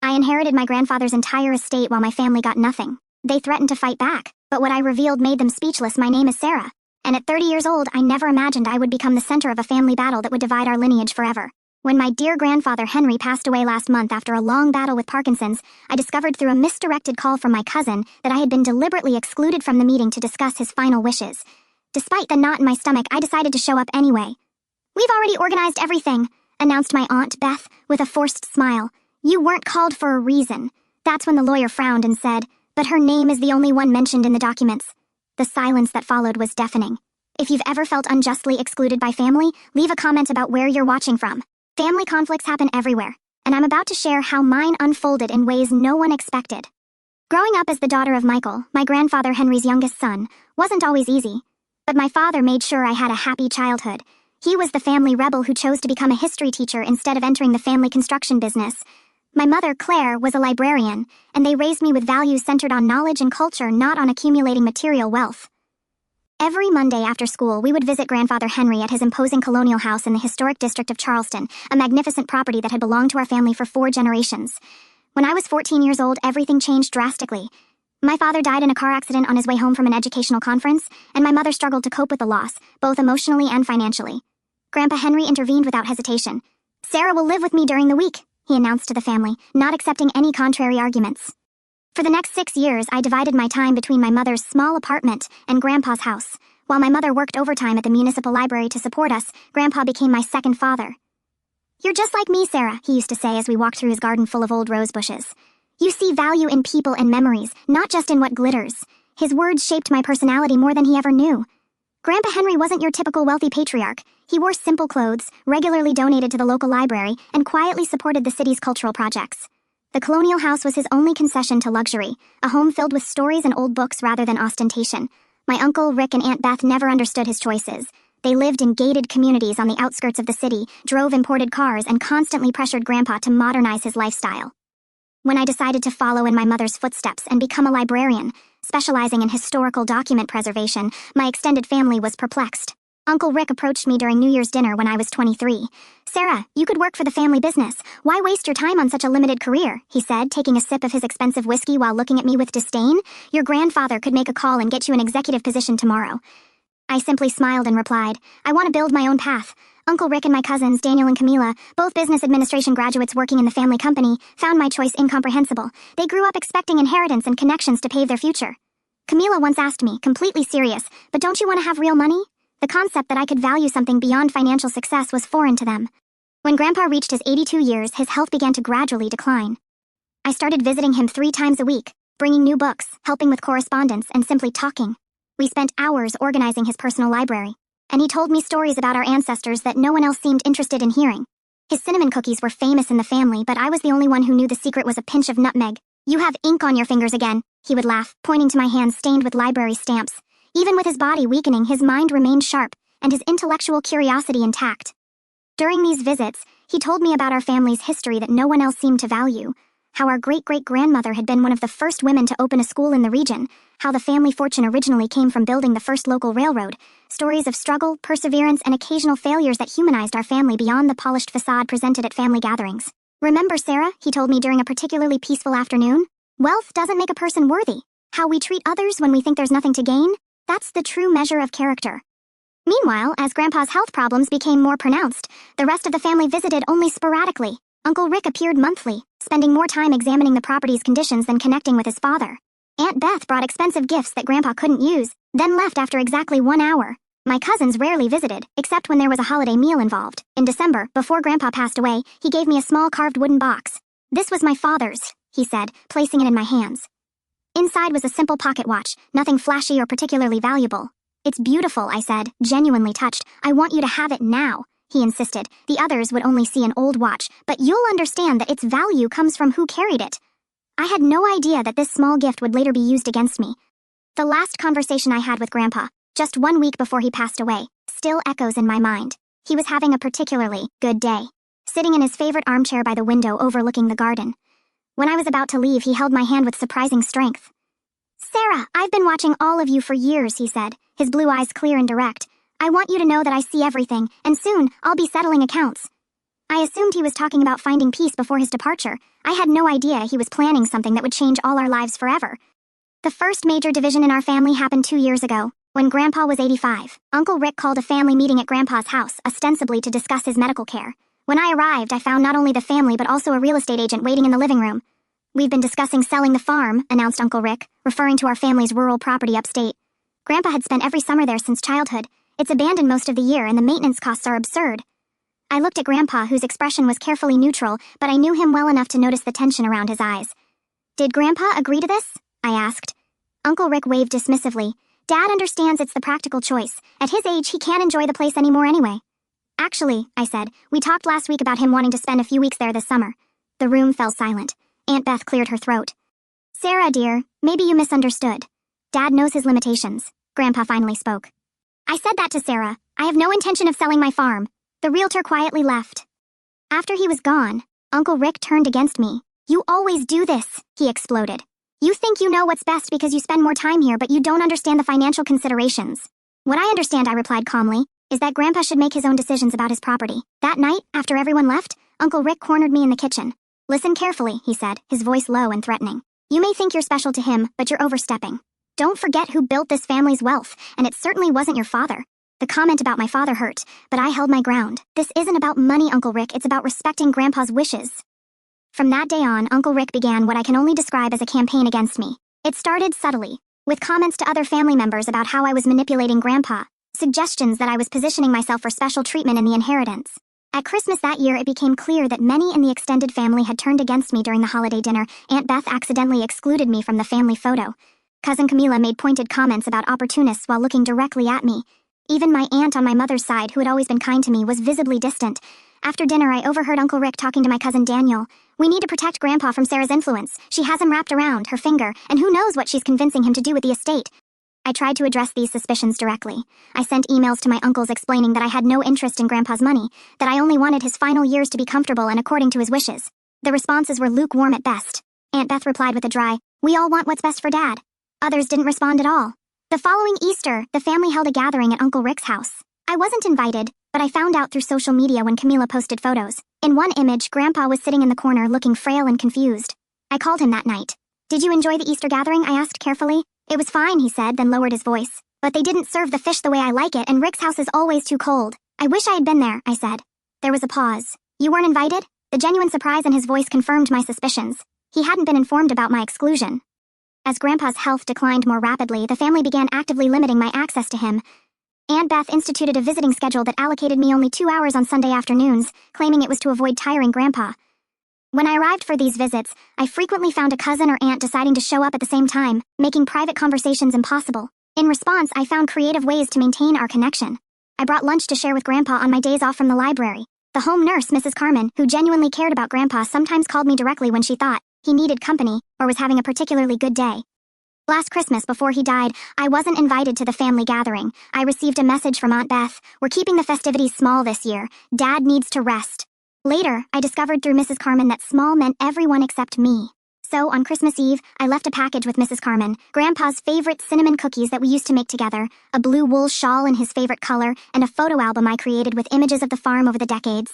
I inherited my grandfather's entire estate while my family got nothing. They threatened to fight back, but what I revealed made them speechless. My name is Sarah. And at 30 years old, I never imagined I would become the center of a family battle that would divide our lineage forever. When my dear grandfather Henry passed away last month after a long battle with Parkinson's, I discovered through a misdirected call from my cousin that I had been deliberately excluded from the meeting to discuss his final wishes. Despite the knot in my stomach, I decided to show up anyway. "We've already organized everything," announced my Aunt Beth with a forced smile. "You weren't called for a reason." That's when the lawyer frowned and said, "But her name is the only one mentioned in the documents." The silence that followed was deafening. If you've ever felt unjustly excluded by family, leave a comment about where you're watching from. Family conflicts happen everywhere, and I'm about to share how mine unfolded in ways no one expected. Growing up as the daughter of Michael, my grandfather Henry's youngest son, wasn't always easy. But my father made sure I had a happy childhood. He was the family rebel who chose to become a history teacher instead of entering the family construction business. My mother, Claire, was a librarian, and they raised me with values centered on knowledge and culture, not on accumulating material wealth. Every Monday after school, we would visit Grandfather Henry at his imposing colonial house in the historic district of Charleston, a magnificent property that had belonged to our family for 4 generations. When I was 14 years old, everything changed drastically. My father died in a car accident on his way home from an educational conference, and my mother struggled to cope with the loss, both emotionally and financially. Grandpa Henry intervened without hesitation. "Sarah will live with me during the week," he announced to the family, not accepting any contrary arguments. For the next 6 years, I divided my time between my mother's small apartment and Grandpa's house. While my mother worked overtime at the municipal library to support us, Grandpa became my second father. "You're just like me, Sarah," he used to say as we walked through his garden full of old rose bushes. "You see value in people and memories, not just in what glitters." His words shaped my personality more than he ever knew. Grandpa Henry wasn't your typical wealthy patriarch. He wore simple clothes, regularly donated to the local library, and quietly supported the city's cultural projects. The colonial house was his only concession to luxury, a home filled with stories and old books rather than ostentation. My Uncle Rick and Aunt Beth never understood his choices. They lived in gated communities on the outskirts of the city, drove imported cars, and constantly pressured Grandpa to modernize his lifestyle. When I decided to follow in my mother's footsteps and become a librarian, specializing in historical document preservation, my extended family was perplexed. Uncle Rick approached me during New Year's dinner when I was 23. "Sarah, you could work for the family business. Why waste your time on such a limited career?" he said, taking a sip of his expensive whiskey while looking at me with disdain. "Your grandfather could make a call and get you an executive position tomorrow." I simply smiled and replied, "I want to build my own path." Uncle Rick and my cousins, Daniel and Camila, both business administration graduates working in the family company, found my choice incomprehensible. They grew up expecting inheritance and connections to pave their future. Camila once asked me, completely serious, "But don't you want to have real money?" The concept that I could value something beyond financial success was foreign to them. When Grandpa reached his 82 years, his health began to gradually decline. I started visiting him 3 times a week, bringing new books, helping with correspondence, and simply talking. We spent hours organizing his personal library, and he told me stories about our ancestors that no one else seemed interested in hearing. His cinnamon cookies were famous in the family, but I was the only one who knew the secret was a pinch of nutmeg. "You have ink on your fingers again," he would laugh, pointing to my hands stained with library stamps. Even with his body weakening, his mind remained sharp, and his intellectual curiosity intact. During these visits, he told me about our family's history that no one else seemed to value, how our great-great-grandmother had been one of the first women to open a school in the region, how the family fortune originally came from building the first local railroad, stories of struggle, perseverance, and occasional failures that humanized our family beyond the polished facade presented at family gatherings. "Remember, Sarah," he told me during a particularly peaceful afternoon, "wealth doesn't make a person worthy. How we treat others when we think there's nothing to gain, that's the true measure of character." Meanwhile, as Grandpa's health problems became more pronounced, the rest of the family visited only sporadically. Uncle Rick appeared monthly, spending more time examining the property's conditions than connecting with his father. Aunt Beth brought expensive gifts that Grandpa couldn't use, then left after exactly 1 hour. My cousins rarely visited, except when there was a holiday meal involved. In December, before Grandpa passed away, he gave me a small carved wooden box. "This was my father's," he said, placing it in my hands. Inside was a simple pocket watch, nothing flashy or particularly valuable. "It's beautiful," I said, genuinely touched. "I want you to have it now," he insisted. "The others would only see an old watch, but you'll understand that its value comes from who carried it." I had no idea that this small gift would later be used against me. The last conversation I had with Grandpa, just 1 week before he passed away, still echoes in my mind. He was having a particularly good day, sitting in his favorite armchair by the window overlooking the garden. When I was about to leave, he held my hand with surprising strength. "Sarah, I've been watching all of you for years," he said, his blue eyes clear and direct. "I want you to know that I see everything, and soon I'll be settling accounts." I assumed he was talking about finding peace before his departure, I had no idea he was planning something that would change all our lives forever. The first major division in our family happened 2 years ago, when Grandpa was 85. Uncle Rick called a family meeting at Grandpa's house, ostensibly to discuss his medical care. When I arrived, I found not only the family but also a real estate agent waiting in the living room. "We've been discussing selling the farm," announced Uncle Rick, referring to our family's rural property upstate. Grandpa had spent every summer there since childhood. It's abandoned most of the year and the maintenance costs are absurd. I looked at Grandpa, whose expression was carefully neutral, but I knew him well enough to notice the tension around his eyes. "Did Grandpa agree to this?" I asked. Uncle Rick waved dismissively. "Dad understands it's the practical choice. At his age, he can't enjoy the place anymore anyway." "Actually," I said, "we talked last week about him wanting to spend a few weeks there this summer." The room fell silent. Aunt Beth cleared her throat. "Sarah, dear, maybe you misunderstood. Dad knows his limitations," Grandpa finally spoke. "I said that to Sarah. I have no intention of selling my farm." The realtor quietly left. After he was gone, Uncle Rick turned against me. "You always do this," he exploded. "You think you know what's best because you spend more time here, but you don't understand the financial considerations." "What I understand," I replied calmly, "is that Grandpa should make his own decisions about his property." That night, after everyone left, Uncle Rick cornered me in the kitchen. "Listen carefully," he said, his voice low and threatening. "You may think you're special to him, but you're overstepping. Don't forget who built this family's wealth, and it certainly wasn't your father." The comment about my father hurt, but I held my ground. "This isn't about money, Uncle Rick, it's about respecting Grandpa's wishes." From that day on, Uncle Rick began what I can only describe as a campaign against me. It started subtly, with comments to other family members about how I was manipulating Grandpa, suggestions that I was positioning myself for special treatment in the inheritance. At Christmas that year, it became clear that many in the extended family had turned against me during the holiday dinner. Aunt Beth accidentally excluded me from the family photo. Cousin Camila made pointed comments about opportunists while looking directly at me. Even my aunt on my mother's side, who had always been kind to me, was visibly distant. After dinner, I overheard Uncle Rick talking to my cousin Daniel. "We need to protect Grandpa from Sarah's influence. She has him wrapped around her finger, and who knows what she's convincing him to do with the estate." I tried to address these suspicions directly. I sent emails to my uncles explaining that I had no interest in Grandpa's money, that I only wanted his final years to be comfortable and according to his wishes. The responses were lukewarm at best. Aunt Beth replied with a dry, "We all want what's best for Dad." Others didn't respond at all. The following Easter, the family held a gathering at Uncle Rick's house. I wasn't invited, but I found out through social media when Camila posted photos. In one image, Grandpa was sitting in the corner looking frail and confused. I called him that night. "Did you enjoy the Easter gathering?" I asked carefully. "It was fine," he said, then lowered his voice. "But they didn't serve the fish the way I like it, and Rick's house is always too cold." "I wish I had been there," I said. There was a pause. "You weren't invited?" The genuine surprise in his voice confirmed my suspicions. He hadn't been informed about my exclusion. As Grandpa's health declined more rapidly, the family began actively limiting my access to him. Aunt Beth instituted a visiting schedule that allocated me only 2 hours on Sunday afternoons, claiming it was to avoid tiring Grandpa. When I arrived for these visits, I frequently found a cousin or aunt deciding to show up at the same time, making private conversations impossible. In response, I found creative ways to maintain our connection. I brought lunch to share with Grandpa on my days off from the library. The home nurse, Mrs. Carmen, who genuinely cared about Grandpa, sometimes called me directly when she thought he needed company or was having a particularly good day. Last Christmas, before he died, I wasn't invited to the family gathering. I received a message from Aunt Beth. "We're keeping the festivities small this year. Dad needs to rest." Later, I discovered through Mrs. Carmen that small meant everyone except me. So, on Christmas Eve, I left a package with Mrs. Carmen, Grandpa's favorite cinnamon cookies that we used to make together, a blue wool shawl in his favorite color, and a photo album I created with images of the farm over the decades.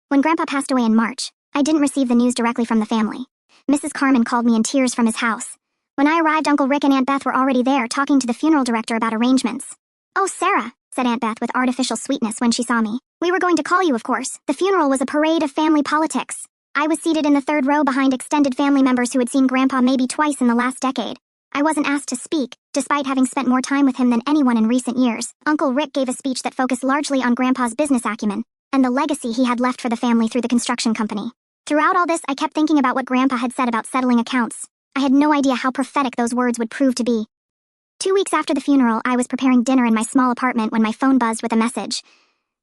When Grandpa passed away in March, I didn't receive the news directly from the family. Mrs. Carmen called me in tears from his house. When I arrived, Uncle Rick and Aunt Beth were already there talking to the funeral director about arrangements. "Oh, Sarah," said Aunt Beth with artificial sweetness when she saw me. "We were going to call you, of course. The funeral was a parade of family politics." I was seated in the third row behind extended family members who had seen Grandpa maybe twice in the last decade. I wasn't asked to speak, despite having spent more time with him than anyone in recent years. Uncle Rick gave a speech that focused largely on Grandpa's business acumen and the legacy he had left for the family through the construction company. Throughout all this, I kept thinking about what Grandpa had said about settling accounts. I had no idea how prophetic those words would prove to be. 2 weeks after the funeral, I was preparing dinner in my small apartment when my phone buzzed with a message.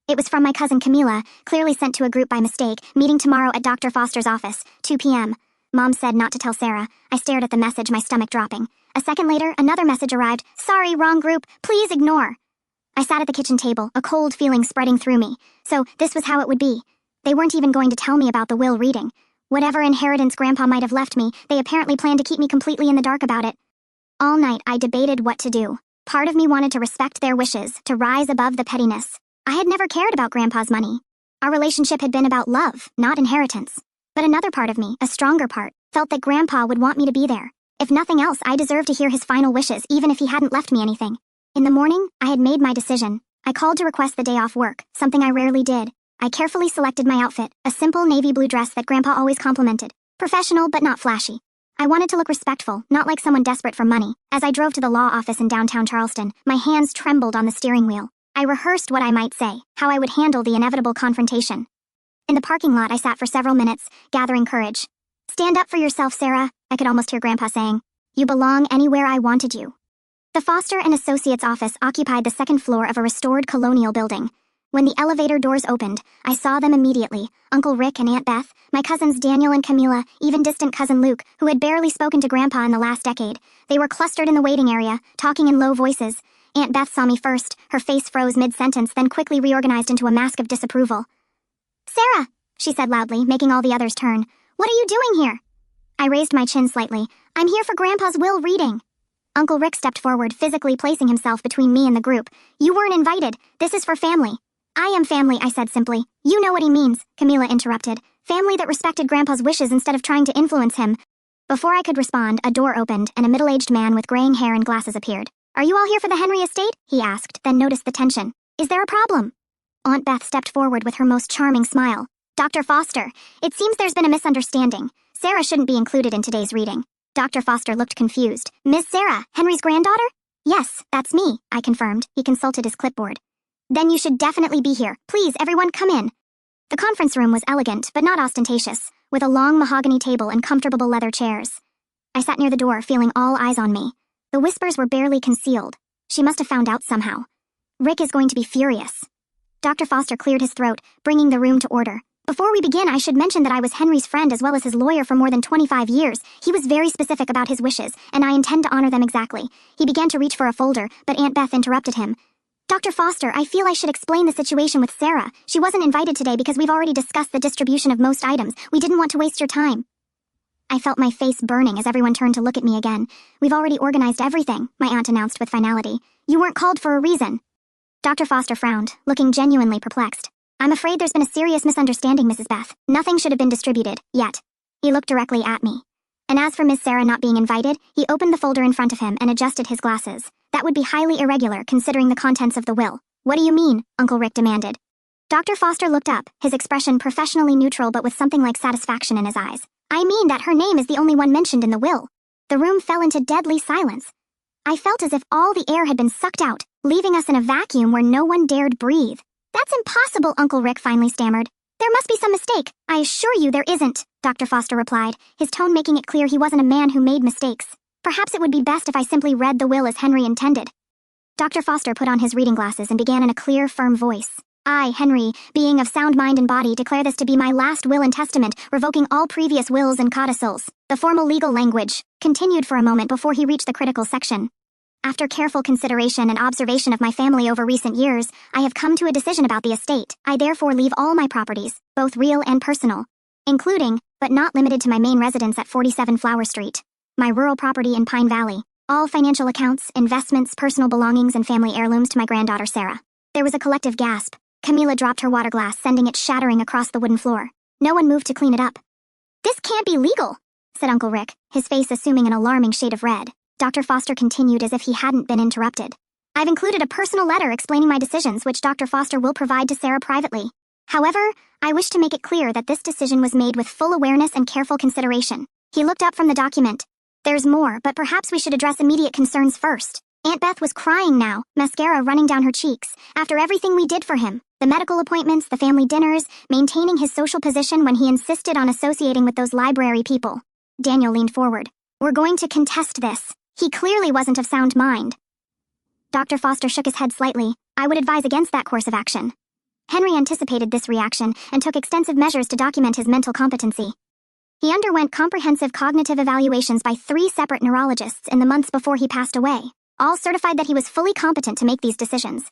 It was from my cousin Camila, clearly sent to a group by mistake, "Meeting tomorrow at Dr. Foster's office, 2 p.m. Mom said not to tell Sarah. I stared at the message, my stomach dropping. A second later, another message arrived. "Sorry, wrong group. Please ignore." I sat at the kitchen table, a cold feeling spreading through me. So, this was how it would be. They weren't even going to tell me about the will reading. Whatever inheritance Grandpa might have left me, they apparently planned to keep me completely in the dark about it. All night, I debated what to do. Part of me wanted to respect their wishes, to rise above the pettiness. I had never cared about Grandpa's money. Our relationship had been about love, not inheritance. But another part of me, a stronger part, felt that Grandpa would want me to be there. If nothing else, I deserved to hear his final wishes, even if he hadn't left me anything. In the morning, I had made my decision. I called to request the day off work, something I rarely did. I carefully selected my outfit, a simple navy blue dress that Grandpa always complimented. Professional, but not flashy. I wanted to look respectful, not like someone desperate for money. As I drove to the law office in downtown Charleston, my hands trembled on the steering wheel. I rehearsed what I might say, how I would handle the inevitable confrontation. In the parking lot, I sat for several minutes, gathering courage. "Stand up for yourself, Sarah," I could almost hear Grandpa saying. "You belong anywhere I wanted you." The Foster and Associates office occupied the second floor of a restored colonial building. When the elevator doors opened, I saw them immediately, Uncle Rick and Aunt Beth, my cousins Daniel and Camila, even distant cousin Luke, who had barely spoken to Grandpa in the last decade. They were clustered in the waiting area, talking in low voices. Aunt Beth saw me first, her face froze mid-sentence, then quickly reorganized into a mask of disapproval. "Sarah," she said loudly, making all the others turn. "What are you doing here?" I raised my chin slightly. "I'm here for Grandpa's will reading." Uncle Rick stepped forward, physically placing himself between me and the group. "You weren't invited. This is for family." "I am family," I said simply. "You know what he means," Camila interrupted. "Family that respected Grandpa's wishes instead of trying to influence him." Before I could respond, a door opened and a middle-aged man with graying hair and glasses appeared. "Are you all here for the Henry estate?" he asked, then noticed the tension. "Is there a problem?" Aunt Beth stepped forward with her most charming smile. "Dr. Foster, it seems there's been a misunderstanding. Sarah shouldn't be included in today's reading." Dr. Foster looked confused. "Miss Sarah, Henry's granddaughter?" "Yes, that's me," I confirmed. He consulted his clipboard. "Then you should definitely be here. Please, everyone, come in." The conference room was elegant, but not ostentatious, with a long mahogany table and comfortable leather chairs. I sat near the door, feeling all eyes on me. The whispers were barely concealed. She must have found out somehow. Rick is going to be furious. Dr. Foster cleared his throat, bringing the room to order. "Before we begin, I should mention that I was Henry's friend as well as his lawyer for more than 25 years. He was very specific about his wishes, and I intend to honor them exactly." He began to reach for a folder, but Aunt Beth interrupted him. "Dr. Foster, I feel I should explain the situation with Sarah. She wasn't invited today because we've already discussed the distribution of most items. We didn't want to waste your time." I felt my face burning as everyone turned to look at me again. "We've already organized everything," my aunt announced with finality. "You weren't called for a reason." Dr. Foster frowned, looking genuinely perplexed. "I'm afraid there's been a serious misunderstanding, Mrs. Beth. Nothing should have been distributed, yet." He looked directly at me. And as for Miss Sarah not being invited, he opened the folder in front of him and adjusted his glasses. "That would be highly irregular, considering the contents of the will." "What do you mean?" Uncle Rick demanded. Dr. Foster looked up, his expression professionally neutral but with something like satisfaction in his eyes. "I mean that her name is the only one mentioned in the will." The room fell into deadly silence. I felt as if all the air had been sucked out, leaving us in a vacuum where no one dared breathe. "That's impossible," Uncle Rick finally stammered. "There must be some mistake." "I assure you there isn't," Dr. Foster replied, his tone making it clear he wasn't a man who made mistakes. "Perhaps it would be best if I simply read the will as Henry intended." Dr. Foster put on his reading glasses and began in a clear, firm voice. "I, Henry, being of sound mind and body, declare this to be my last will and testament, revoking all previous wills and codicils." The formal legal language continued for a moment before he reached the critical section. "After careful consideration and observation of my family over recent years, I have come to a decision about the estate. I therefore leave all my properties, both real and personal, including, but not limited to my main residence at 47 Flower Street, my rural property in Pine Valley, all financial accounts, investments, personal belongings, and family heirlooms to my granddaughter Sarah." There was a collective gasp. Camila dropped her water glass, sending it shattering across the wooden floor. No one moved to clean it up. "This can't be legal," said Uncle Rick, his face assuming an alarming shade of red. Dr. Foster continued as if he hadn't been interrupted. "I've included a personal letter explaining my decisions, which Dr. Foster will provide to Sarah privately. However, I wish to make it clear that this decision was made with full awareness and careful consideration." He looked up from the document. "There's more, but perhaps we should address immediate concerns first." Aunt Beth was crying now, mascara running down her cheeks, after everything we did for him. The medical appointments, the family dinners, maintaining his social position when he insisted on associating with those library people. Daniel leaned forward. "We're going to contest this. He clearly wasn't of sound mind." Dr. Foster shook his head slightly. "I would advise against that course of action." Henry anticipated this reaction and took extensive measures to document his mental competency. He underwent comprehensive cognitive evaluations by 3 separate neurologists in the months before he passed away, all certified that he was fully competent to make these decisions.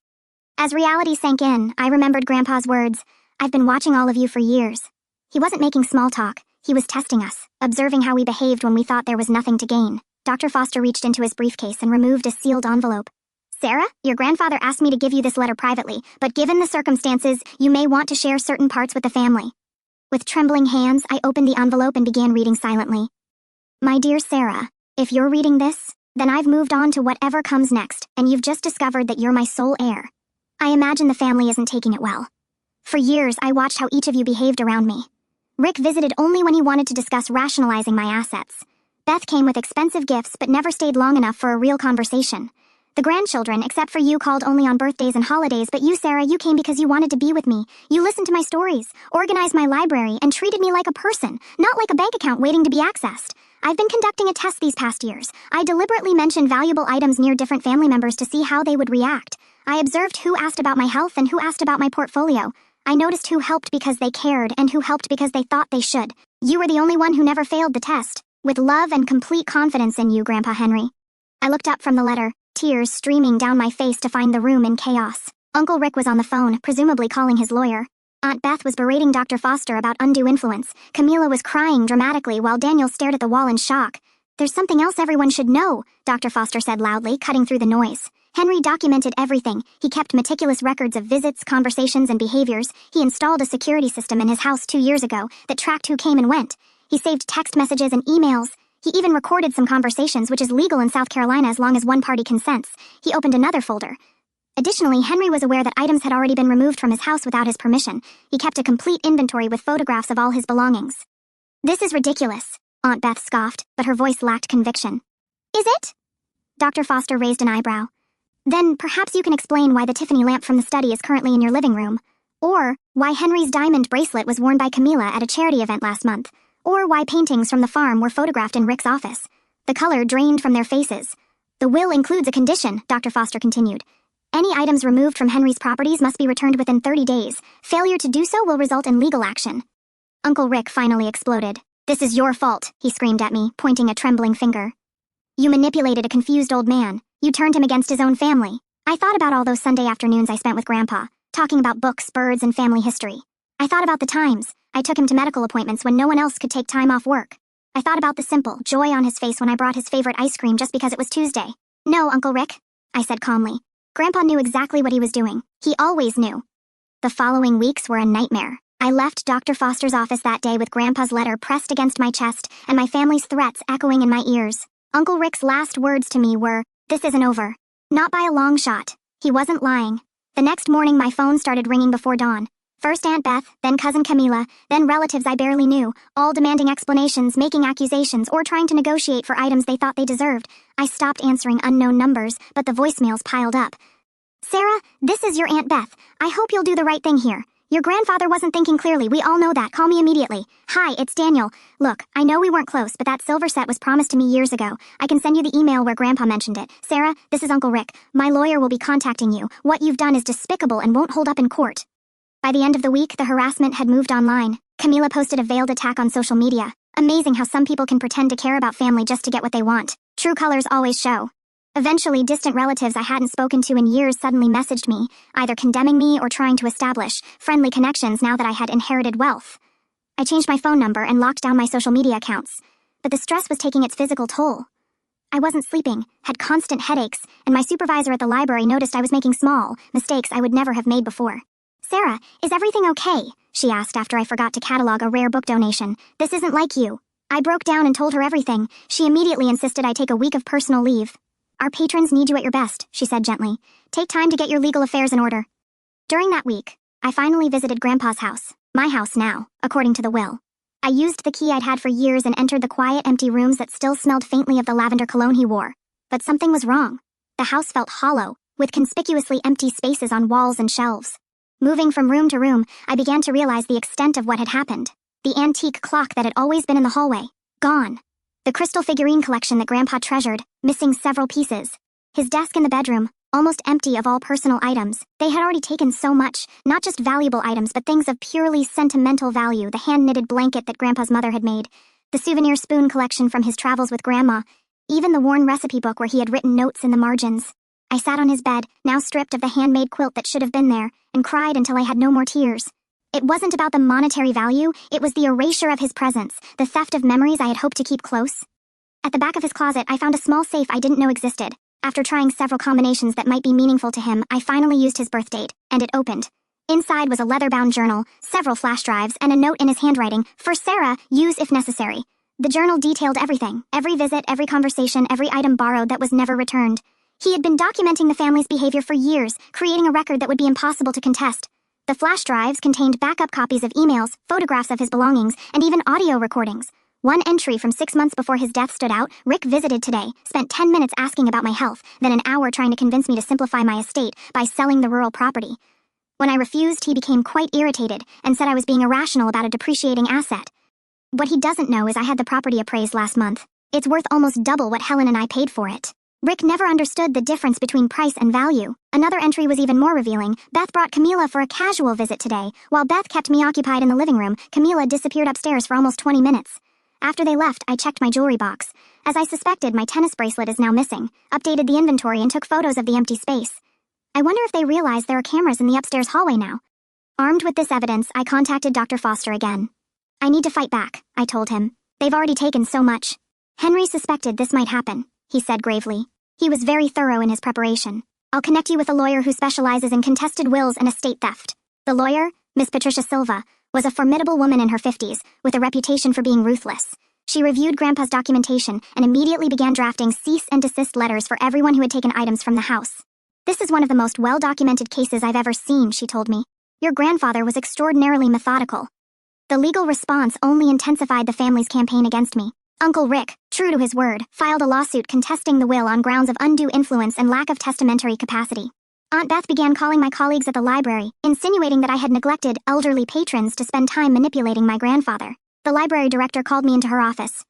As reality sank in, I remembered Grandpa's words, "I've been watching all of you for years." He wasn't making small talk. He was testing us, observing how we behaved when we thought there was nothing to gain. Dr. Foster reached into his briefcase and removed a sealed envelope. "Sarah, your grandfather asked me to give you this letter privately, but given the circumstances, you may want to share certain parts with the family." With trembling hands, I opened the envelope and began reading silently. My dear Sarah, if you're reading this, then I've moved on to whatever comes next, and you've just discovered that you're my sole heir. I imagine the family isn't taking it well. For years, I watched how each of you behaved around me. Rick visited only when he wanted to discuss rationalizing my assets. Beth came with expensive gifts but never stayed long enough for a real conversation. The grandchildren, except for you, called only on birthdays and holidays, but you, Sarah, you came because you wanted to be with me. You listened to my stories, organized my library, and treated me like a person, not like a bank account waiting to be accessed. I've been conducting a test these past years. I deliberately mentioned valuable items near different family members to see how they would react. I observed who asked about my health and who asked about my portfolio. I noticed who helped because they cared and who helped because they thought they should. You were the only one who never failed the test. With love and complete confidence in you, Grandpa Henry. I looked up from the letter, tears streaming down my face to find the room in chaos. Uncle Rick was on the phone, presumably calling his lawyer. Aunt Beth was berating Dr. Foster about undue influence. Camila was crying dramatically while Daniel stared at the wall in shock. There's something else everyone should know, Dr. Foster said loudly, cutting through the noise. Henry documented everything. He kept meticulous records of visits, conversations, and behaviors. He installed a security system in his house 2 years ago that tracked who came and went. He saved text messages and emails. He even recorded some conversations, which is legal in South Carolina as long as one party consents. He opened another folder. Additionally, Henry was aware that items had already been removed from his house without his permission. He kept a complete inventory with photographs of all his belongings. This is ridiculous, Aunt Beth scoffed, but her voice lacked conviction. Is it? Dr. Foster raised an eyebrow. Then perhaps you can explain why the Tiffany lamp from the study is currently in your living room. Or why Henry's diamond bracelet was worn by Camila at a charity event last month. Or why paintings from the farm were photographed in Rick's office. The color drained from their faces. The will includes a condition, Dr. Foster continued. Any items removed from Henry's properties must be returned within 30 days. Failure to do so will result in legal action. Uncle Rick finally exploded. This is your fault, he screamed at me, pointing a trembling finger. You manipulated a confused old man. You turned him against his own family. I thought about all those Sunday afternoons I spent with Grandpa, talking about books, birds, and family history. I thought about the times I took him to medical appointments when no one else could take time off work. I thought about the simple joy on his face when I brought his favorite ice cream just because it was Tuesday. No, Uncle Rick, I said calmly. Grandpa knew exactly what he was doing. He always knew. The following weeks were a nightmare. I left Dr. Foster's office that day with Grandpa's letter pressed against my chest and my family's threats echoing in my ears. Uncle Rick's last words to me were, "This isn't over." Not by a long shot. He wasn't lying. The next morning my phone started ringing before dawn. First Aunt Beth, then Cousin Camila, then relatives I barely knew, all demanding explanations, making accusations, or trying to negotiate for items they thought they deserved. I stopped answering unknown numbers, but the voicemails piled up. Sarah, this is your Aunt Beth. I hope you'll do the right thing here. Your grandfather wasn't thinking clearly. We all know that. Call me immediately. Hi, it's Daniel. Look, I know we weren't close, but that silver set was promised to me years ago. I can send you the email where Grandpa mentioned it. Sarah, this is Uncle Rick. My lawyer will be contacting you. What you've done is despicable and won't hold up in court. By the end of the week, the harassment had moved online. Camila posted a veiled attack on social media. Amazing how some people can pretend to care about family just to get what they want. True colors always show. Eventually, distant relatives I hadn't spoken to in years suddenly messaged me, either condemning me or trying to establish friendly connections now that I had inherited wealth. I changed my phone number and locked down my social media accounts. But the stress was taking its physical toll. I wasn't sleeping, had constant headaches, and my supervisor at the library noticed I was making small mistakes I would never have made before. Sarah, is everything okay? She asked after I forgot to catalog a rare book donation. This isn't like you. I broke down and told her everything. She immediately insisted I take a week of personal leave. Our patrons need you at your best, she said gently. Take time to get your legal affairs in order. During that week, I finally visited Grandpa's house. My house now, according to the will. I used the key I'd had for years and entered the quiet, empty rooms that still smelled faintly of the lavender cologne he wore. But something was wrong. The house felt hollow, with conspicuously empty spaces on walls and shelves. Moving from room to room, I began to realize the extent of what had happened. The antique clock that had always been in the hallway. Gone. The crystal figurine collection that Grandpa treasured, missing several pieces. His desk in the bedroom, almost empty of all personal items. They had already taken so much, not just valuable items, but things of purely sentimental value. The hand-knitted blanket that Grandpa's mother had made. The souvenir spoon collection from his travels with Grandma. Even the worn recipe book where he had written notes in the margins. I sat on his bed, now stripped of the handmade quilt that should have been there, and cried until I had no more tears. It wasn't about the monetary value, it was the erasure of his presence, the theft of memories I had hoped to keep close. At the back of his closet, I found a small safe I didn't know existed. After trying several combinations that might be meaningful to him, I finally used his birth date, and it opened. Inside was a leather-bound journal, several flash drives, and a note in his handwriting, "For Sarah, use if necessary." The journal detailed everything, every visit, every conversation, every item borrowed that was never returned. He had been documenting the family's behavior for years, creating a record that would be impossible to contest. The flash drives contained backup copies of emails, photographs of his belongings, and even audio recordings. One entry from 6 months before his death stood out. "Rick visited today, spent 10 minutes asking about my health, then an hour trying to convince me to simplify my estate by selling the rural property." When I refused, he became quite irritated and said I was being irrational about a depreciating asset. What he doesn't know is I had the property appraised last month. It's worth almost double what Helen and I paid for it. Rick never understood the difference between price and value. Another entry was even more revealing. "Beth brought Camila for a casual visit today. While Beth kept me occupied in the living room, Camila disappeared upstairs for almost 20 minutes. After they left, I checked my jewelry box. As I suspected, my tennis bracelet is now missing. Updated the inventory and took photos of the empty space. I wonder if they realize there are cameras in the upstairs hallway now." Armed with this evidence, I contacted Dr. Foster again. "I need to fight back," I told him. "They've already taken so much." "Henry suspected this might happen," he said gravely. He was very thorough in his preparation. "I'll connect you with a lawyer who specializes in contested wills and estate theft." The lawyer, Miss Patricia Silva, was a formidable woman in her 50s, with a reputation for being ruthless. She reviewed Grandpa's documentation and immediately began drafting cease and desist letters for everyone who had taken items from the house. "This is one of the most well-documented cases I've ever seen," she told me. "Your grandfather was extraordinarily methodical." The legal response only intensified the family's campaign against me. Uncle Rick, true to his word, filed a lawsuit contesting the will on grounds of undue influence and lack of testamentary capacity. Aunt Beth began calling my colleagues at the library, insinuating that I had neglected elderly patrons to spend time manipulating my grandfather. The library director called me into her office.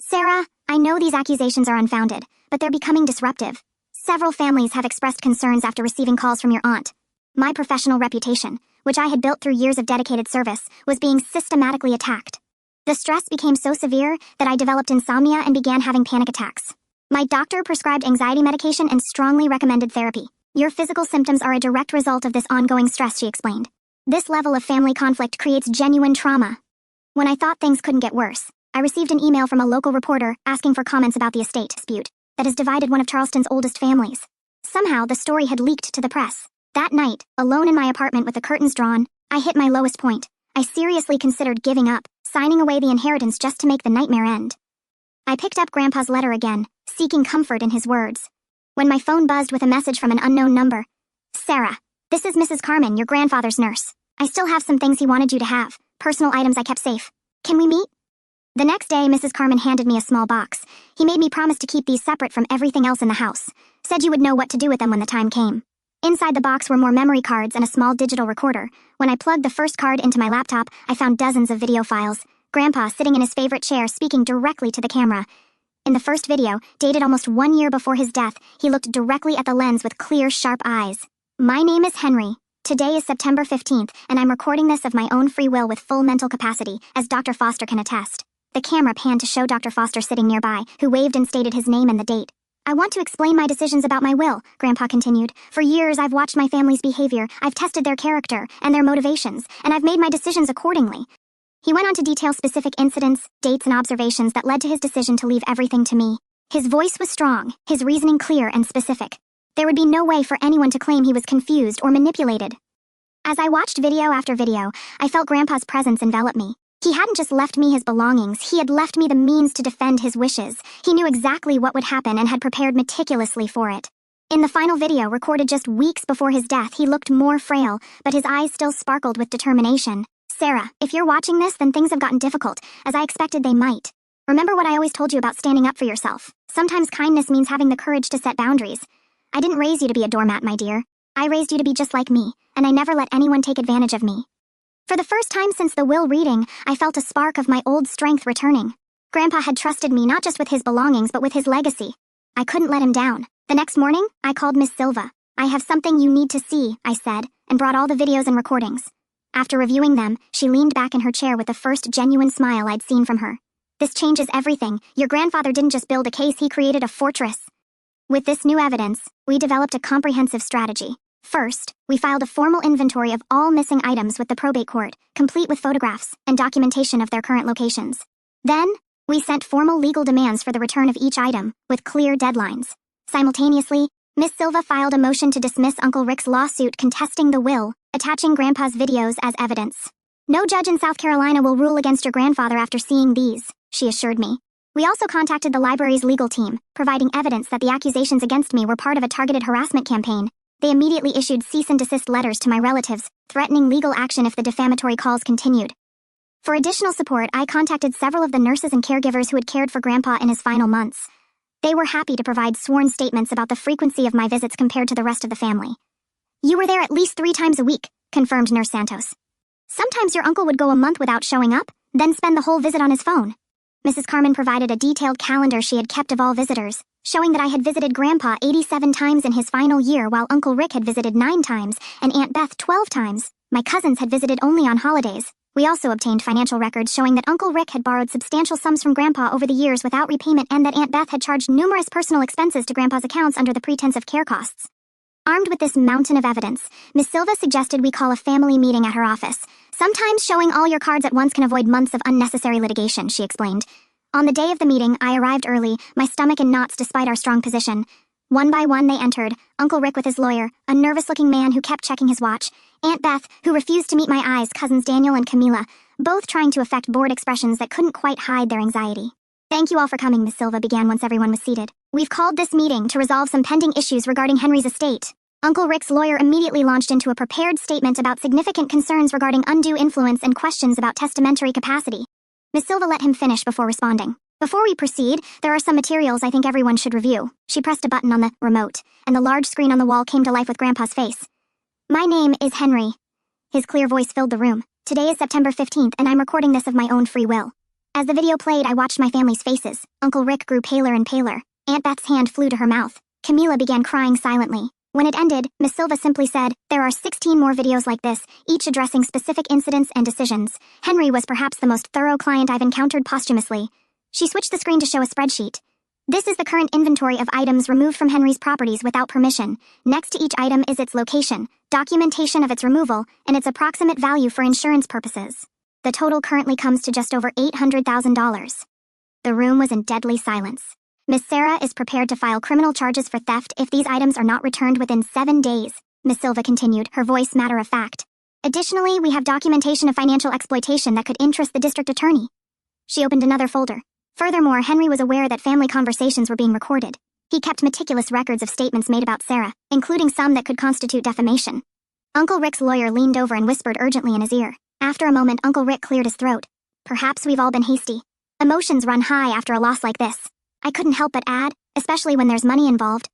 "Sarah, I know these accusations are unfounded, but they're becoming disruptive. Several families have expressed concerns after receiving calls from your aunt. My professional reputation, which I had built through years of dedicated service, was being systematically attacked. The stress became so severe that I developed insomnia and began having panic attacks. My doctor prescribed anxiety medication and strongly recommended therapy. Your physical symptoms are a direct result of this ongoing stress," she explained. "This level of family conflict creates genuine trauma." When I thought things couldn't get worse, I received an email from a local reporter asking for comments about the estate dispute that has divided one of Charleston's oldest families. Somehow, the story had leaked to the press. That night, alone in my apartment with the curtains drawn, I hit my lowest point. I seriously considered giving up, signing away the inheritance just to make the nightmare end. I picked up Grandpa's letter again, seeking comfort in his words. When my phone buzzed with a message from an unknown number. "Sarah, this is Mrs. Carmen, your grandfather's nurse. I still have some things he wanted you to have, personal items I kept safe. Can we meet?" The next day, Mrs. Carmen handed me a small box. "He made me promise to keep these separate from everything else in the house. Said you would know what to do with them when the time came." Inside the box were more memory cards and a small digital recorder. When I plugged the first card into my laptop, I found dozens of video files. Grandpa sitting in his favorite chair speaking directly to the camera. In the first video, dated almost 1 year before his death, he looked directly at the lens with clear, sharp eyes. "My name is Henry. Today is September 15th, and I'm recording this of my own free will with full mental capacity, as Dr. Foster can attest." The camera panned to show Dr. Foster sitting nearby, who waved and stated his name and the date. "I want to explain my decisions about my will," Grandpa continued. "For years, I've watched my family's behavior, I've tested their character and their motivations, and I've made my decisions accordingly." He went on to detail specific incidents, dates, and observations that led to his decision to leave everything to me. His voice was strong, his reasoning clear and specific. There would be no way for anyone to claim he was confused or manipulated. As I watched video after video, I felt Grandpa's presence envelop me. He hadn't just left me his belongings, he had left me the means to defend his wishes. He knew exactly what would happen and had prepared meticulously for it. In the final video, recorded just weeks before his death, he looked more frail, but his eyes still sparkled with determination. "Sarah, if you're watching this, then things have gotten difficult, as I expected they might. Remember what I always told you about standing up for yourself. Sometimes kindness means having the courage to set boundaries. I didn't raise you to be a doormat, my dear. I raised you to be just like me, and I never let anyone take advantage of me." For the first time since the will reading, I felt a spark of my old strength returning. Grandpa had trusted me not just with his belongings, but with his legacy. I couldn't let him down. The next morning, I called Miss Silva. "I have something you need to see," I said, and brought all the videos and recordings. After reviewing them, she leaned back in her chair with the first genuine smile I'd seen from her. "This changes everything. Your grandfather didn't just build a case, he created a fortress." With this new evidence, we developed a comprehensive strategy. First, we filed a formal inventory of all missing items with the probate court, complete with photographs and documentation of their current locations. Then, we sent formal legal demands for the return of each item, with clear deadlines. Simultaneously, Miss Silva filed a motion to dismiss Uncle Rick's lawsuit contesting the will, attaching Grandpa's videos as evidence. No judge in South Carolina will rule against your grandfather after seeing these, she assured me. We also contacted the library's legal team, providing evidence that the accusations against me were part of a targeted harassment campaign. They immediately issued cease and desist letters to my relatives, threatening legal action if the defamatory calls continued. For additional support, I contacted several of the nurses and caregivers who had cared for Grandpa in his final months. They were happy to provide sworn statements about the frequency of my visits compared to the rest of the family. You were there at least 3 times a week, confirmed Nurse Santos. Sometimes your uncle would go a month without showing up, then spend the whole visit on his phone. Mrs. Carmen provided a detailed calendar she had kept of all visitors, showing that I had visited Grandpa 87 times in his final year while Uncle Rick had visited 9 times and Aunt Beth 12 times. My cousins had visited only on holidays. We also obtained financial records showing that Uncle Rick had borrowed substantial sums from Grandpa over the years without repayment and that Aunt Beth had charged numerous personal expenses to Grandpa's accounts under the pretense of care costs. Armed with this mountain of evidence, Miss Silva suggested we call a family meeting at her office. Sometimes showing all your cards at once can avoid months of unnecessary litigation, she explained. On the day of the meeting, I arrived early, my stomach in knots despite our strong position. One by one they entered, Uncle Rick with his lawyer, a nervous-looking man who kept checking his watch, Aunt Beth, who refused to meet my eyes, cousins Daniel and Camila, both trying to affect bored expressions that couldn't quite hide their anxiety. Thank you all for coming, Miss Silva began once everyone was seated. We've called this meeting to resolve some pending issues regarding Henry's estate. Uncle Rick's lawyer immediately launched into a prepared statement about significant concerns regarding undue influence and questions about testamentary capacity. Miss Silva let him finish before responding. Before we proceed, there are some materials I think everyone should review. She pressed a button on the remote, and the large screen on the wall came to life with Grandpa's face. My name is Henry. His clear voice filled the room. Today is September 15th, and I'm recording this of my own free will. As the video played, I watched my family's faces. Uncle Rick grew paler and paler. Aunt Beth's hand flew to her mouth. Camila began crying silently. When it ended, Miss Silva simply said, there are 16 more videos like this, each addressing specific incidents and decisions. Henry was perhaps the most thorough client I've encountered posthumously. She switched the screen to show a spreadsheet. This is the current inventory of items removed from Henry's properties without permission. Next to each item is its location, documentation of its removal, and its approximate value for insurance purposes. The total currently comes to just over $800,000. The room was in deadly silence. Miss Sarah is prepared to file criminal charges for theft if these items are not returned within 7 days, Miss Silva continued, her voice matter of fact. Additionally, we have documentation of financial exploitation that could interest the district attorney. She opened another folder. Furthermore, Henry was aware that family conversations were being recorded. He kept meticulous records of statements made about Sarah, including some that could constitute defamation. Uncle Rick's lawyer leaned over and whispered urgently in his ear. After a moment, Uncle Rick cleared his throat. Perhaps we've all been hasty. Emotions run high after a loss like this. I couldn't help but add, especially when there's money involved.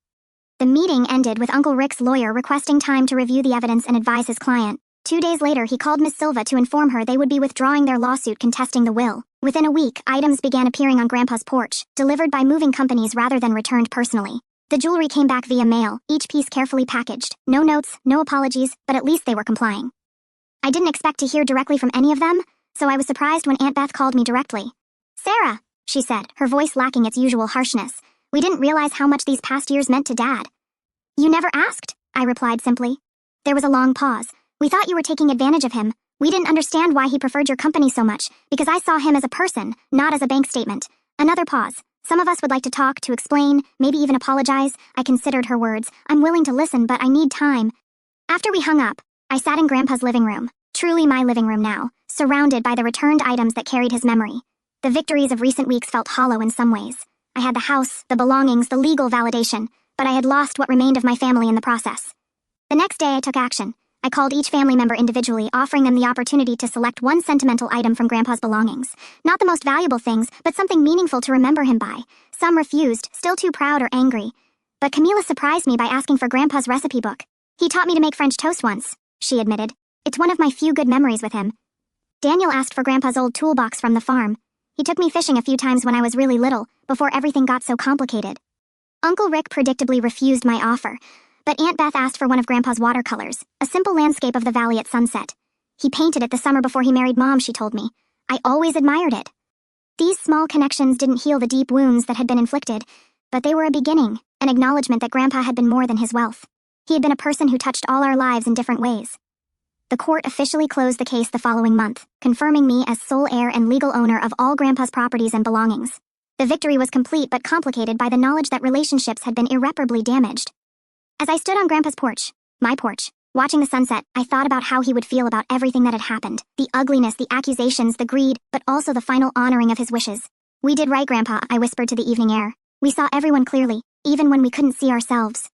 The meeting ended with Uncle Rick's lawyer requesting time to review the evidence and advise his client. 2 days later, he called Miss Silva to inform her they would be withdrawing their lawsuit contesting the will. Within a week, items began appearing on Grandpa's porch, delivered by moving companies rather than returned personally. The jewelry came back via mail, each piece carefully packaged. No notes, no apologies, but at least they were complying. I didn't expect to hear directly from any of them, so I was surprised when Aunt Beth called me directly. Sarah, she said, her voice lacking its usual harshness. We didn't realize how much these past years meant to Dad. You never asked, I replied simply. There was a long pause. We thought you were taking advantage of him. We didn't understand why he preferred your company so much, because I saw him as a person, not as a bank statement. Another pause. Some of us would like to talk, to explain, maybe even apologize. I considered her words. I'm willing to listen, but I need time. After we hung up, I sat in Grandpa's living room, truly my living room now, surrounded by the returned items that carried his memory. The victories of recent weeks felt hollow in some ways. I had the house, the belongings, the legal validation, but I had lost what remained of my family in the process. The next day I took action. I called each family member individually, offering them the opportunity to select one sentimental item from Grandpa's belongings. Not the most valuable things, but something meaningful to remember him by. Some refused, still too proud or angry. But Camila surprised me by asking for Grandpa's recipe book. He taught me to make French toast once, she admitted. It's one of my few good memories with him. Daniel asked for Grandpa's old toolbox from the farm. He took me fishing a few times when I was really little, before everything got so complicated. Uncle Rick predictably refused my offer, but Aunt Beth asked for one of Grandpa's watercolors, a simple landscape of the valley at sunset. He painted it the summer before he married Mom, she told me. I always admired it. These small connections didn't heal the deep wounds that had been inflicted, but they were a beginning, an acknowledgement that Grandpa had been more than his wealth. He had been a person who touched all our lives in different ways. The court officially closed the case the following month, confirming me as sole heir and legal owner of all Grandpa's properties and belongings. The victory was complete but complicated by the knowledge that relationships had been irreparably damaged. As I stood on Grandpa's porch, my porch, Watching the sunset, I thought about how he would feel about everything that had happened. The ugliness, the accusations, the greed, but also the final honoring of his wishes. "We did right, Grandpa," I whispered to the evening air. "We saw everyone clearly, even when we couldn't see ourselves."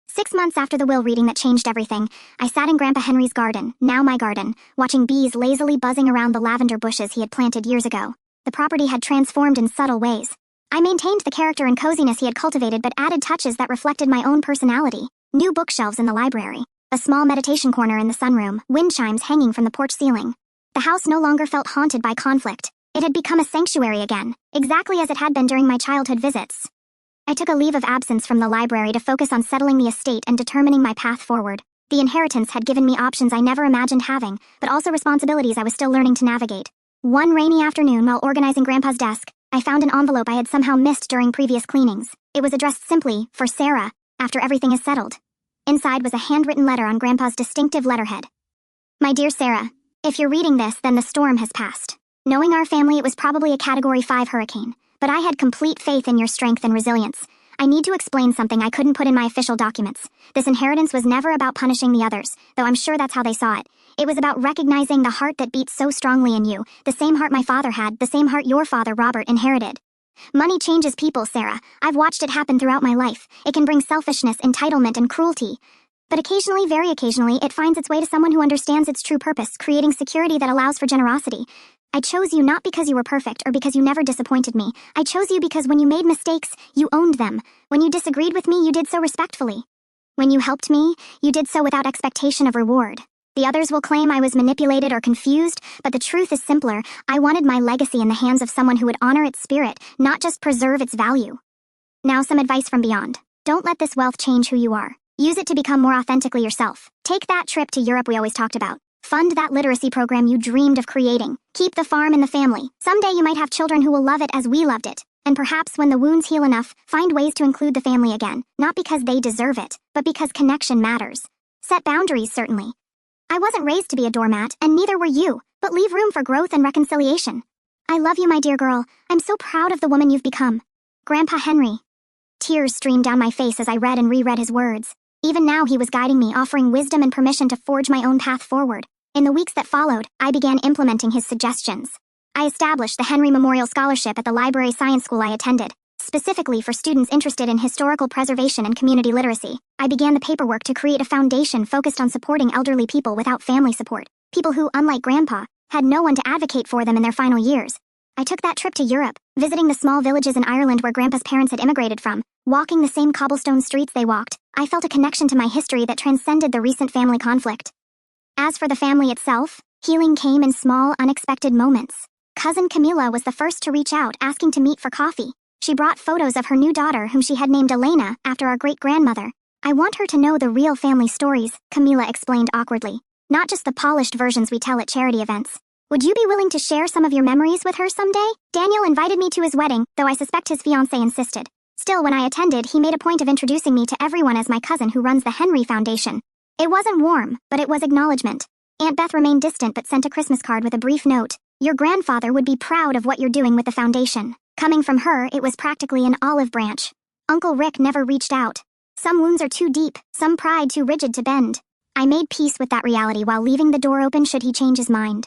6 months after the will reading that changed everything, I sat in Grandpa Henry's garden, now my garden, watching bees lazily buzzing around the lavender bushes he had planted years ago. The property had transformed in subtle ways. I maintained the character and coziness he had cultivated but added touches that reflected my own personality. New bookshelves in the library, a small meditation corner in the sunroom, wind chimes hanging from the porch ceiling. The house no longer felt haunted by conflict. It had become a sanctuary again, exactly as it had been during my childhood visits. I took a leave of absence from the library to focus on settling the estate and determining my path forward. The inheritance had given me options I never imagined having, but also responsibilities I was still learning to navigate. One rainy afternoon while organizing Grandpa's desk, I found an envelope I had somehow missed during previous cleanings. It was addressed simply, "For Sarah, after everything is settled." Inside was a handwritten letter on Grandpa's distinctive letterhead. "My dear Sarah, if you're reading this, then the storm has passed. Knowing our family, it was probably a Category 5 hurricane. But I had complete faith in your strength and resilience. I need to explain something I couldn't put in my official documents. This inheritance was never about punishing the others, though I'm sure that's how they saw it. It was about recognizing the heart that beats so strongly in you, the same heart my father had, the same heart your father, Robert, inherited. Money changes people, Sarah. I've watched it happen throughout my life. It can bring selfishness, entitlement, and cruelty. But occasionally, very occasionally, it finds its way to someone who understands its true purpose, creating security that allows for generosity. I chose you not because you were perfect or because you never disappointed me. I chose you because when you made mistakes, you owned them. When you disagreed with me, you did so respectfully. When you helped me, you did so without expectation of reward. The others will claim I was manipulated or confused, but the truth is simpler. I wanted my legacy in the hands of someone who would honor its spirit, not just preserve its value. Now some advice from beyond. Don't let this wealth change who you are. Use it to become more authentically yourself. Take that trip to Europe we always talked about. Fund that literacy program you dreamed of creating. Keep the farm in the family. Someday you might have children who will love it as we loved it. And perhaps when the wounds heal enough, find ways to include the family again, not because they deserve it, but because connection matters. Set boundaries, certainly. I wasn't raised to be a doormat, and neither were you, but leave room for growth and reconciliation. I love you, my dear girl. I'm so proud of the woman you've become. Grandpa Henry. Tears streamed down my face as I read and reread his words. Even now he was guiding me, offering wisdom and permission to forge my own path forward. In the weeks that followed, I began implementing his suggestions. I established the Henry Memorial Scholarship at the library science school I attended, specifically for students interested in historical preservation and community literacy. I began the paperwork to create a foundation focused on supporting elderly people without family support, people who, unlike Grandpa, had no one to advocate for them in their final years. I took that trip to Europe, visiting the small villages in Ireland where Grandpa's parents had immigrated from, walking the same cobblestone streets they walked. I felt a connection to my history that transcended the recent family conflict. As for the family itself, healing came in small, unexpected moments. Cousin Camila was the first to reach out, asking to meet for coffee. She brought photos of her new daughter, whom she had named Elena, after our great-grandmother. "I want her to know the real family stories," Camila explained awkwardly. "Not just the polished versions we tell at charity events. Would you be willing to share some of your memories with her someday?" Daniel invited me to his wedding, though I suspect his fiancée insisted. Still, when I attended, he made a point of introducing me to everyone as my cousin who runs the Henry Foundation. It wasn't warm, but it was acknowledgement. Aunt Beth remained distant but sent a Christmas card with a brief note. "Your grandfather would be proud of what you're doing with the foundation." Coming from her, it was practically an olive branch. Uncle Rick never reached out. Some wounds are too deep, some pride too rigid to bend. I made peace with that reality while leaving the door open should he change his mind.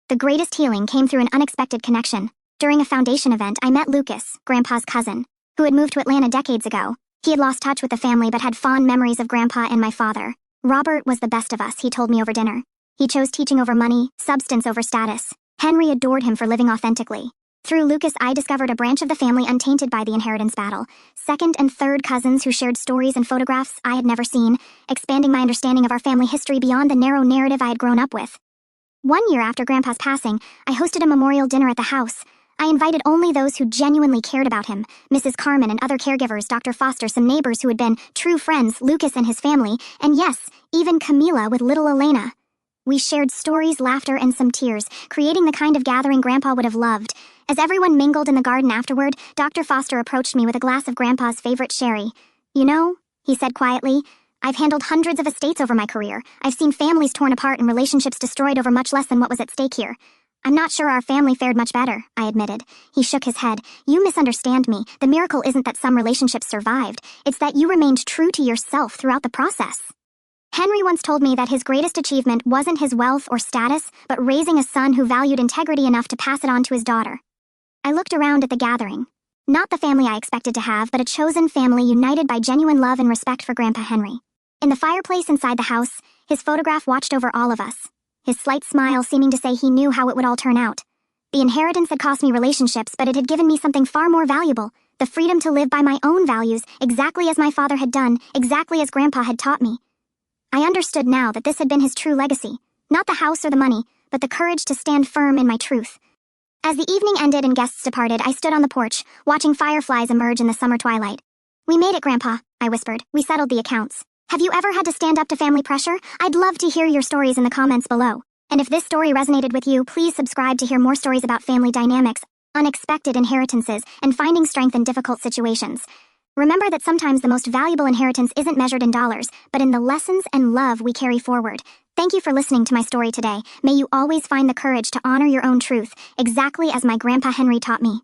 The greatest healing came through an unexpected connection. During a foundation event, I met Lucas, Grandpa's cousin, who had moved to Atlanta decades ago. He had lost touch with the family but had fond memories of Grandpa and my father. Robert was the best of us, he told me over dinner. He chose teaching over money, substance over status. Henry adored him for living authentically. Through Lucas, I discovered a branch of the family untainted by the inheritance battle. Second and third cousins who shared stories and photographs I had never seen, expanding my understanding of our family history beyond the narrow narrative I had grown up with. 1 year after Grandpa's passing, I hosted a memorial dinner at the house. I invited only those who genuinely cared about him, Mrs. Carmen and other caregivers, Dr. Foster, some neighbors who had been true friends, Lucas and his family, and yes, even Camila with little Elena. We shared stories, laughter, and some tears, creating the kind of gathering Grandpa would have loved. As everyone mingled in the garden afterward, Dr. Foster approached me with a glass of Grandpa's favorite sherry. "You know," he said quietly, "I've handled hundreds of estates over my career. I've seen families torn apart and relationships destroyed over much less than what was at stake here. I'm not sure our family fared much better," I admitted. He shook his head. "You misunderstand me. The miracle isn't that some relationships survived. It's that you remained true to yourself throughout the process." Henry once told me that his greatest achievement wasn't his wealth or status, but raising a son who valued integrity enough to pass it on to his daughter. I looked around at the gathering. Not the family I expected to have, but a chosen family united by genuine love and respect for Grandpa Henry. In the fireplace inside the house, his photograph watched over all of us, his slight smile seeming to say he knew how it would all turn out. The inheritance had cost me relationships, but it had given me something far more valuable, the freedom to live by my own values, exactly as my father had done, exactly as Grandpa had taught me. I understood now that this had been his true legacy, not the house or the money, but the courage to stand firm in my truth. As the evening ended and guests departed, I stood on the porch, watching fireflies emerge in the summer twilight. "We made it, Grandpa," I whispered. "We settled the accounts. Have you ever had to stand up to family pressure? I'd love to hear your stories in the comments below. And if this story resonated with you, please subscribe to hear more stories about family dynamics, unexpected inheritances, and finding strength in difficult situations. Remember that sometimes the most valuable inheritance isn't measured in dollars, but in the lessons and love we carry forward. Thank you for listening to my story today. May you always find the courage to honor your own truth, exactly as my Grandpa Henry taught me.